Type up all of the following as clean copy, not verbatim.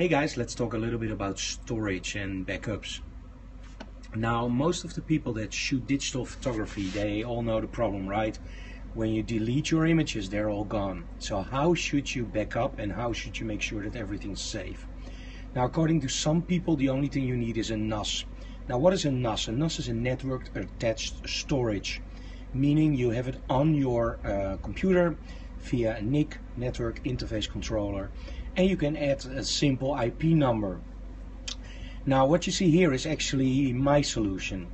Hey guys, let's talk a little bit about storage and backups. Now, most of the people that shoot digital photography, they all know the problem, right? When you delete your images, they're all gone. So how should you back up and how should you make sure that everything's safe? Now, according to some people, the only thing you need is a NAS. Now, what is a NAS? A NAS is a network attached storage, meaning you have it on your computer via a NIC, network interface controller, and you can add a simple IP number. Now, what you see here is actually my solution.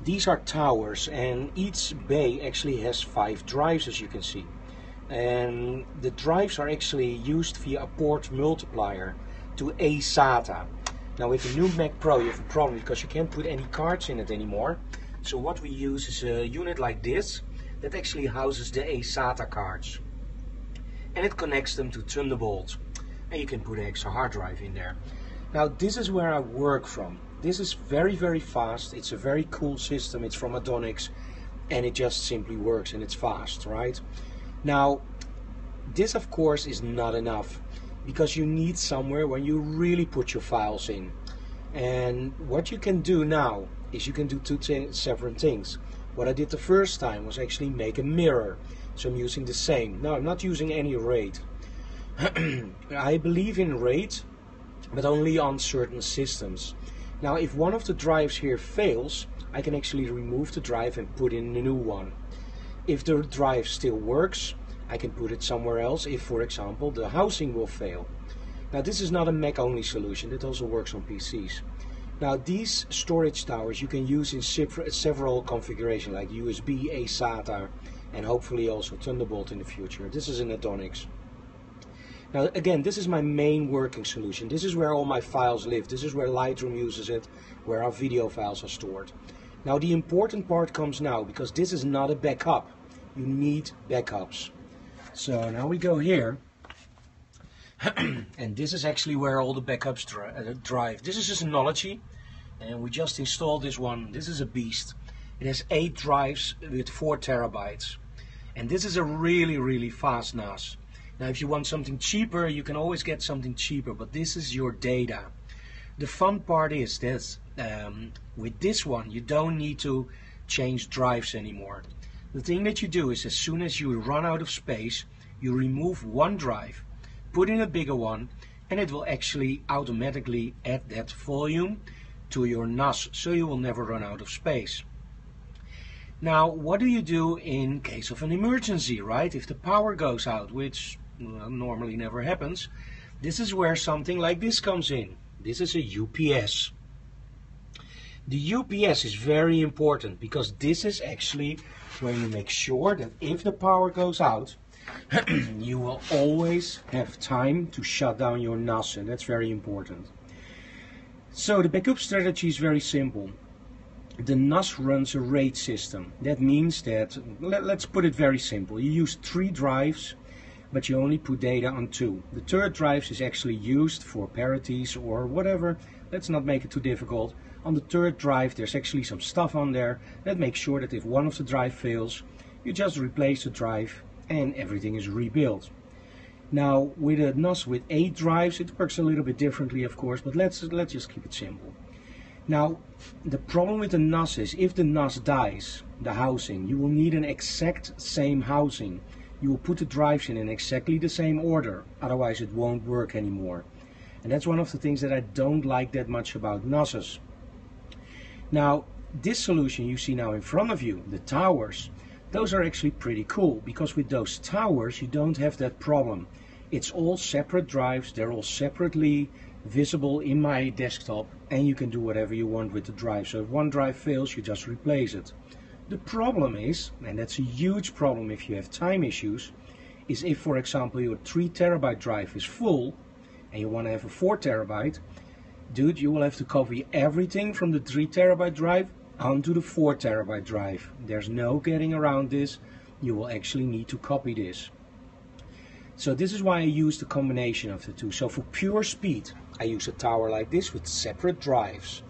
These are towers, and each bay actually has 5 drives, as you can see. And the drives are actually used via a port multiplier to ASATA. Now, with the new Mac Pro, you have a problem because you can't put any cards in it anymore. So what we use is a unit like this that actually houses the ASATA cards. And it connects them to Thunderbolt. And you can put an extra hard drive in there. Now, this is where I work from. This is very, very fast. It's a very cool system. It's from Adonix, and it just simply works, and it's fast, right? Now, this of course is not enough, because you need somewhere where you really put your files in. And what you can do now is you can do two separate things. What I did the first time was actually make a mirror. So I'm using the same. Now, I'm not using any RAID. I believe in RAID, but only on certain systems. Now, if one of the drives here fails, I can actually remove the drive and put in a new one. If the drive still works, I can put it somewhere else if, for example, the housing will fail. Now, this is not a Mac only solution, it also works on PCs. Now, these storage towers you can use in several configurations, like USB, ASATA, and hopefully also Thunderbolt in the future. This is an Adonix. Now, again, this is my main working solution. This is where all my files live. This is where Lightroom uses it, where our video files are stored. Now, the important part comes now, because this is not a backup. You need backups. So now we go here. And this is actually where all the backups drive. This is a Synology, and we just installed this one. This is a beast. It has 8 drives with 4 terabytes. And this is a really, really fast NAS. Now, if you want something cheaper, you can always get something cheaper, but this is your data. The fun part is this, with this one, you don't need to change drives anymore. The thing that you do is, as soon as you run out of space, you remove one drive, put in a bigger one, and it will actually automatically add that volume to your NAS, so you will never run out of space. Now, what do you do in case of an emergency, right? If the power goes out, which normally never happens, this is where something like this comes in. This is a UPS. The UPS is very important because this is actually when you make sure that if the power goes out, you will always have time to shut down your NAS, and that's very important. So the backup strategy is very simple. The NAS runs a RAID system. That means that, let's put it very simple, you use 3 drives, but you only put data on 2. The third drive is actually used for parities or whatever. Let's not make it too difficult. On the third drive there's actually some stuff on there that makes sure that if one of the drive fails, you just replace the drive and everything is rebuilt. Now, with a NAS with 8 drives, it works a little bit differently, of course, but let's just keep it simple. Now, the problem with the NAS is, if the NAS dies, the housing, you will need an exact same housing. You will put the drives in exactly the same order, otherwise it won't work anymore. And that's one of the things that I don't like that much about NASes. Now, this solution you see now in front of you, the towers, those are actually pretty cool, because with those towers you don't have that problem. It's all separate drives, they're all separately visible in my desktop, and you can do whatever you want with the drive. So if one drive fails, you just replace it. The problem is, and that's a huge problem if you have time issues, is if, for example, your 3 terabyte drive is full and you want to have a 4 terabyte, dude, you will have to copy everything from the 3 terabyte drive onto the 4 terabyte drive. There's no getting around this. You will actually need to copy this. So this is why I use the combination of the two. So for pure speed, I use a tower like this with separate drives.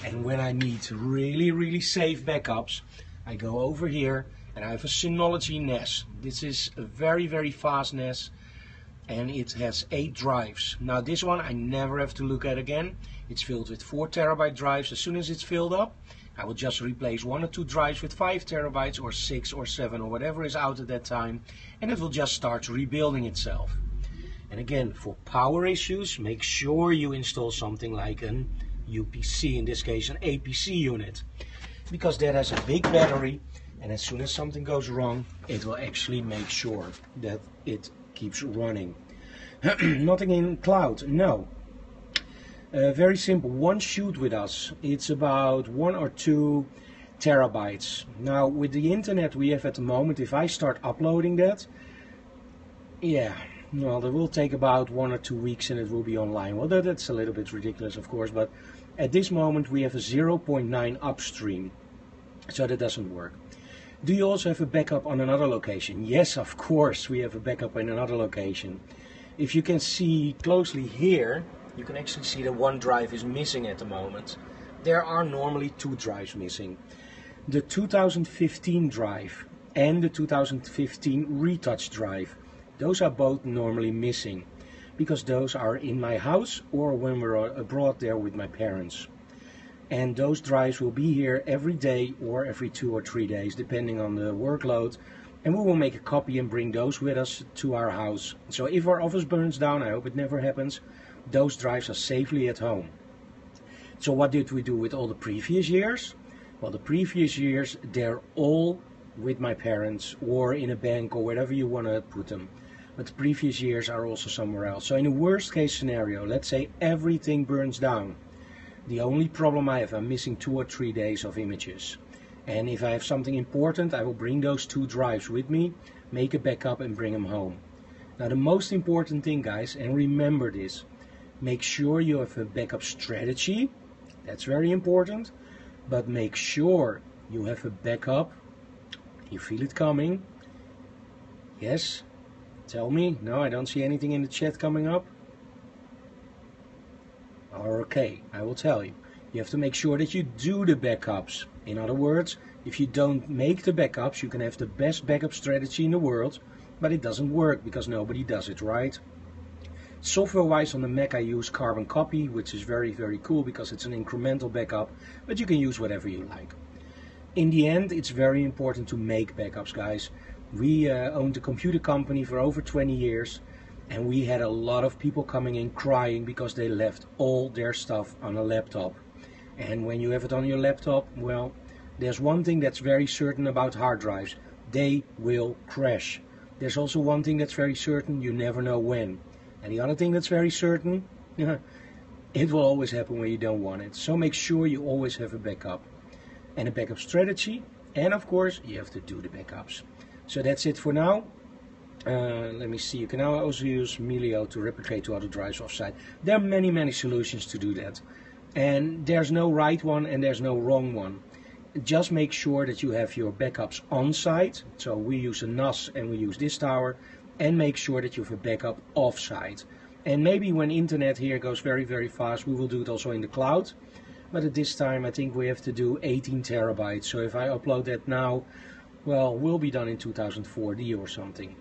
And when I need really, really safe backups, I go over here and I have a Synology NAS. This is a very, very fast NAS. and it has 8 drives. Now this one I never have to look at again. It's filled with 4 terabyte drives. As soon as it's filled up, I will just replace 1 or 2 drives with 5 terabytes or 6 or 7 or whatever is out at that time, and it will just start rebuilding itself. And again, for power issues, make sure you install something like an UPC, in this case an APC unit, because that has a big battery, and as soon as something goes wrong, it will actually make sure that it keeps running. Nothing in cloud, no. Very simple, one shoot with us, it's about 1 or 2 terabytes. Now with the internet we have at the moment, if I start uploading that, yeah, well, that will take about 1 or 2 weeks and it will be online. Well, that's a little bit ridiculous, of course, but at this moment we have a 0.9 upstream, so that doesn't work. Do you also have a backup on another location? Yes, of course, we have a backup in another location. If you can see closely here, you can actually see that 1 drive is missing at the moment. There are normally 2 drives missing. The 2015 drive and the 2015 retouch drive, those are both normally missing, because those are in my house or when we're abroad there with my parents. And those drives will be here every day or every 2 or 3 days, depending on the workload. And we will make a copy and bring those with us to our house. So if our office burns down, I hope it never happens, those drives are safely at home. So what did we do with all the previous years? Well, the previous years, they're all with my parents or in a bank or wherever you want to put them. But the previous years are also somewhere else. So in a worst case scenario, let's say everything burns down. The only problem I have, I'm missing 2 or 3 days of images. And if I have something important, I will bring those 2 drives with me, make a backup and bring them home. Now the most important thing, guys, and remember this, make sure you have a backup strategy. That's very important. But make sure you have a backup. You feel it coming? Yes? Tell me. No, I don't see anything in the chat coming up. Okay, I will tell you. You have to make sure that you do the backups. In other words, if you don't make the backups, you can have the best backup strategy in the world, but it doesn't work because nobody does it, right? Software-wise on the Mac I use Carbon Copy, which is very, very cool because it's an incremental backup, but you can use whatever you like. In the end, it's very important to make backups, guys. We owned a computer company for over 20 years. And we had a lot of people coming in crying because they left all their stuff on a laptop. And when you have it on your laptop, well, there's one thing that's very certain about hard drives. They will crash. There's also one thing that's very certain, you never know when. And the other thing that's very certain, it will always happen when you don't want it. So make sure you always have a backup. And a backup strategy. And of course, you have to do the backups. So that's it for now. Let me see, you can now also use Melio to replicate to other drives offsite. There are many solutions to do that. And there's no right one and there's no wrong one. Just make sure that you have your backups on site. So we use a NAS and we use this tower. And make sure that you have a backup off site. And maybe when internet here goes very fast, we will do it also in the cloud. But at this time I think we have to do 18 terabytes. So if I upload that now, well, we'll be done in 2040 or something.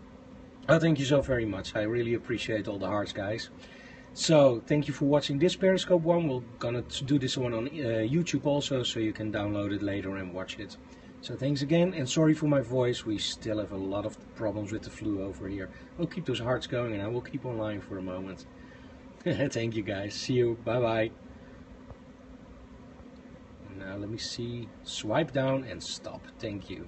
Oh, thank you so very much. I really appreciate all the hearts, guys. So, thank you for watching this Periscope one. We're gonna do this one on YouTube also, so you can download it later and watch it. So, thanks again, and sorry for my voice. We still have a lot of problems with the flu over here. We'll keep those hearts going, and I will keep online for a moment. Thank you, guys. See you. Bye-bye. Now, let me see. Swipe down and stop. Thank you.